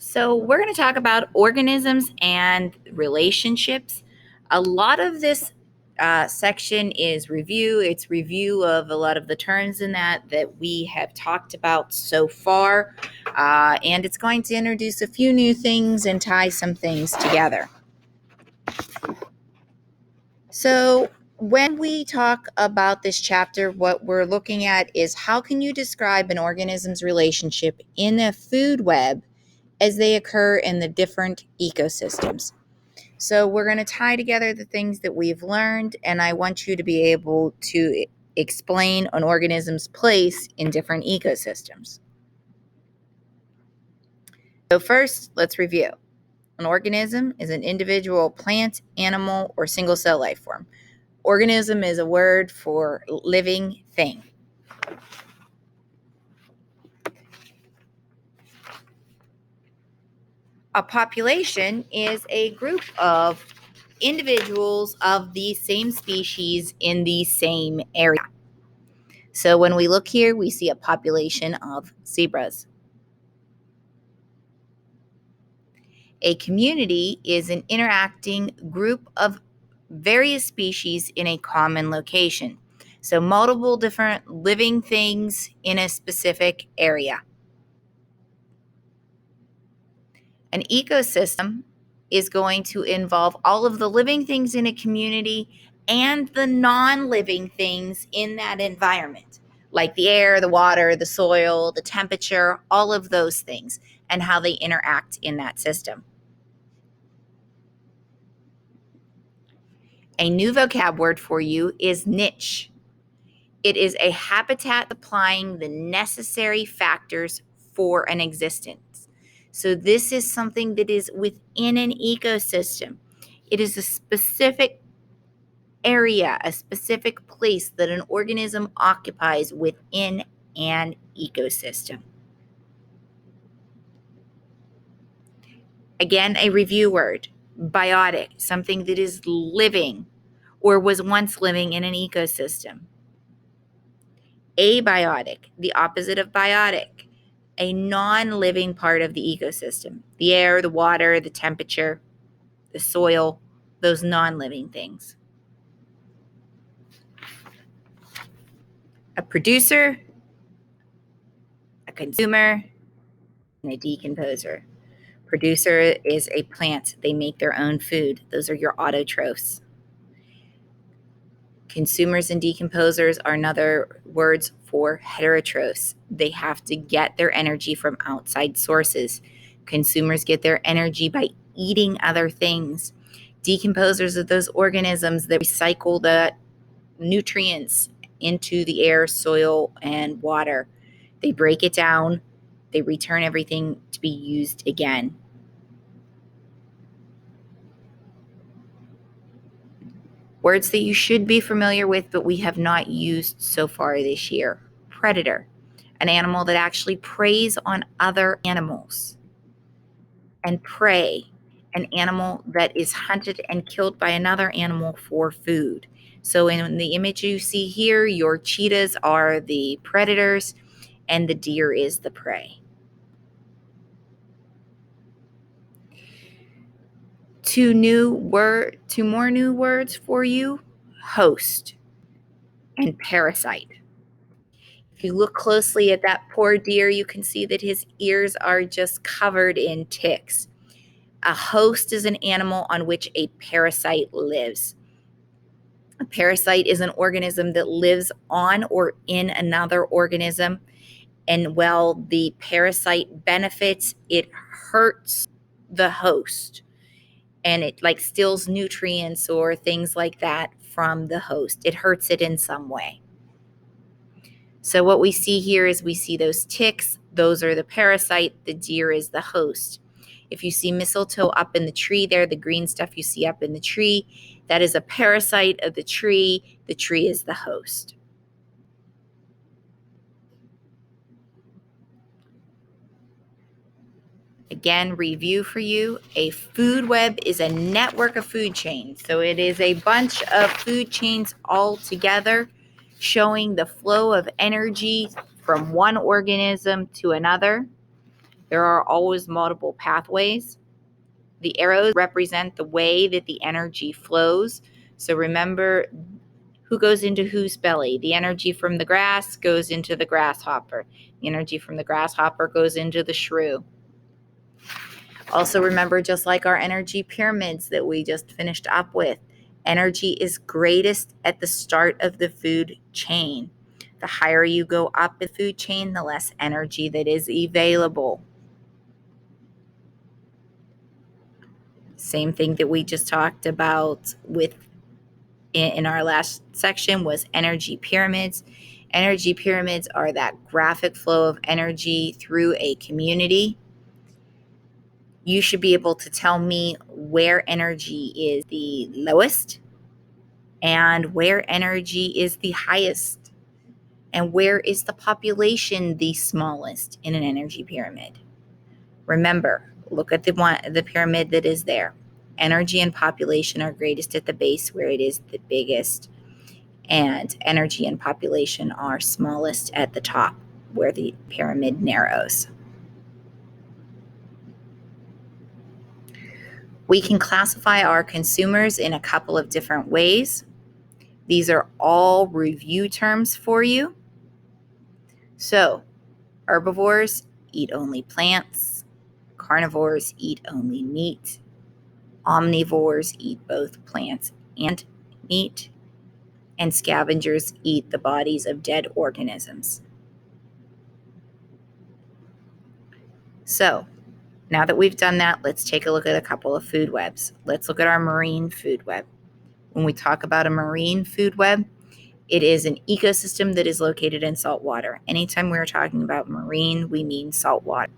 So, we're going to talk about organisms and relationships. A lot of this section is review. It's review of a lot of the terms in that we have talked about so far. And it's going to introduce a few new things and tie some things together. So, when we talk about this chapter, what we're looking at is how can you describe an organism's relationship in a food web as they occur in the different ecosystems. So we're going to tie together the things that we've learned, and I want you to be able to explain an organism's place in different ecosystems. So first, let's review. An organism is an individual plant, animal, or single-cell life form. Organism is a word for living thing. A population is a group of individuals of the same species in the same area. So when we look here, we see a population of zebras. A community is an interacting group of various species in a common location. So multiple different living things in a specific area. An ecosystem is going to involve all of the living things in a community and the non-living things in that environment, like the air, the water, the soil, the temperature, all of those things, and how they interact in that system. A new vocab word for you is niche. It is a habitat supplying the necessary factors for an existence. So this is something that is within an ecosystem. It is a specific area, a specific place that an organism occupies within an ecosystem. Again, a review word, biotic, something that is living or was once living in an ecosystem. Abiotic, the opposite of biotic, a non-living part of the ecosystem. The air, the water, the temperature, the soil, those non-living things. A producer, a consumer, and a decomposer. Producer is a plant. They make their own food. Those are your autotrophs. Consumers and decomposers are another words for heterotrophs. They have to get their energy from outside sources. Consumers get their energy by eating other things. Decomposers are those organisms that recycle the nutrients into the air, soil, and water. They break it down. They return everything to be used again. Words that you should be familiar with, but we have not used so far this year. Predator, an animal that actually preys on other animals. And prey, an animal that is hunted and killed by another animal for food. So in the image you see here, your cheetahs are the predators and the deer is the prey. Two more new words for you: host and parasite. If you look closely at that poor deer, you can see that his ears are just covered in ticks. A host is an animal on which a parasite lives. A parasite is an organism that lives on or in another organism. And while the parasite benefits, it hurts the host. And it like steals nutrients or things like that from the host. It hurts it in some way. So what we see here is we see those ticks. Those are the parasite. The deer is the host. If you see mistletoe up in the tree there, the green stuff you see up in the tree, that is a parasite of the tree. The tree is the host. Again, review for you. A food web is a network of food chains. So it is a bunch of food chains all together, showing the flow of energy from one organism to another. There are always multiple pathways. The arrows represent the way that the energy flows. So remember who goes into whose belly. The energy from the grass goes into the grasshopper. The energy from the grasshopper goes into the shrew. Also remember, just like our energy pyramids that we just finished up with, energy is greatest at the start of the food chain. The higher you go up the food chain, the less energy that is available. Same thing that we just talked about with in our last section was energy pyramids. Energy pyramids are that graphic flow of energy through a community. You should be able to tell me where energy is the lowest and where energy is the highest and where is the population the smallest in an energy pyramid. Remember, look at the pyramid that is there. Energy and population are greatest at the base where it is the biggest, and energy and population are smallest at the top where the pyramid narrows. We can classify our consumers in a couple of different ways. These are all review terms for you. So, herbivores eat only plants, carnivores eat only meat, omnivores eat both plants and meat, and scavengers eat the bodies of dead organisms. So, now that we've done that, let's take a look at a couple of food webs. Let's look at our marine food web. When we talk about a marine food web, it is an ecosystem that is located in salt water. Anytime we're talking about marine, we mean salt water.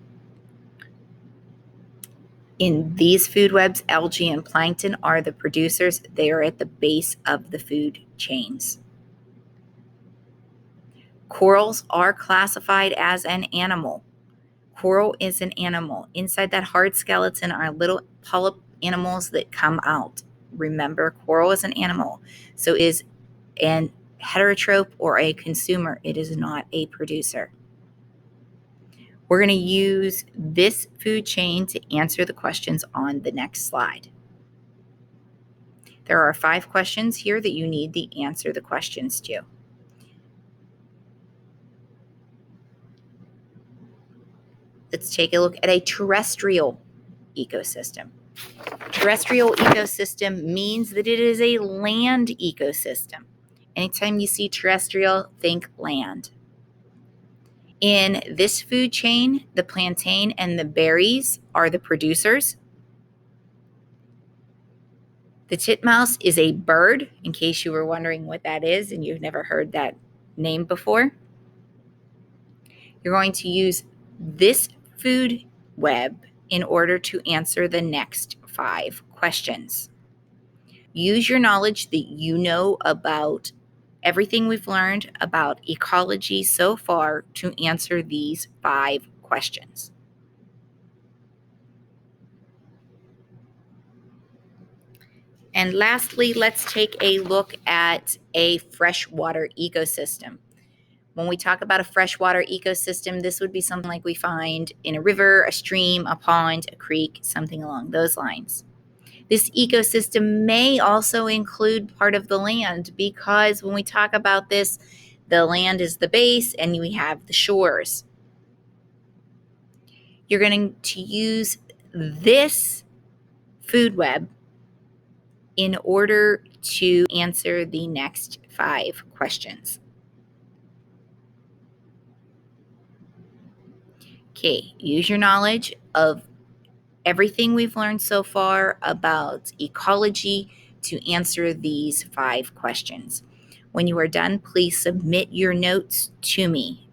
In these food webs, algae and plankton are the producers. They are at the base of the food chains. Corals are classified as an animal. Coral is an animal. Inside that hard skeleton are little polyp animals that come out. Remember, coral is an animal. So is an heterotrope or a consumer. It is not a producer. We're going to use this food chain to answer the questions on the next slide. There are 5 questions here that you need to answer the questions to. Let's take a look at a terrestrial ecosystem. Terrestrial ecosystem means that it is a land ecosystem. Anytime you see terrestrial, think land. In this food chain, the plantain and the berries are the producers. The titmouse is a bird, in case you were wondering what that is and you've never heard that name before. You're going to use this food web in order to answer the next 5 questions. Use your knowledge that you know about everything we've learned about ecology so far to answer these 5 questions. And lastly, let's take a look at a freshwater ecosystem. When we talk about a freshwater ecosystem, this would be something like we find in a river, a stream, a pond, a creek, something along those lines. This ecosystem may also include part of the land, because when we talk about this, the land is the base and we have the shores. You're going to use this food web in order to answer the next 5 questions. Okay, use your knowledge of everything we've learned so far about ecology to answer these 5 questions. When you are done, please submit your notes to me.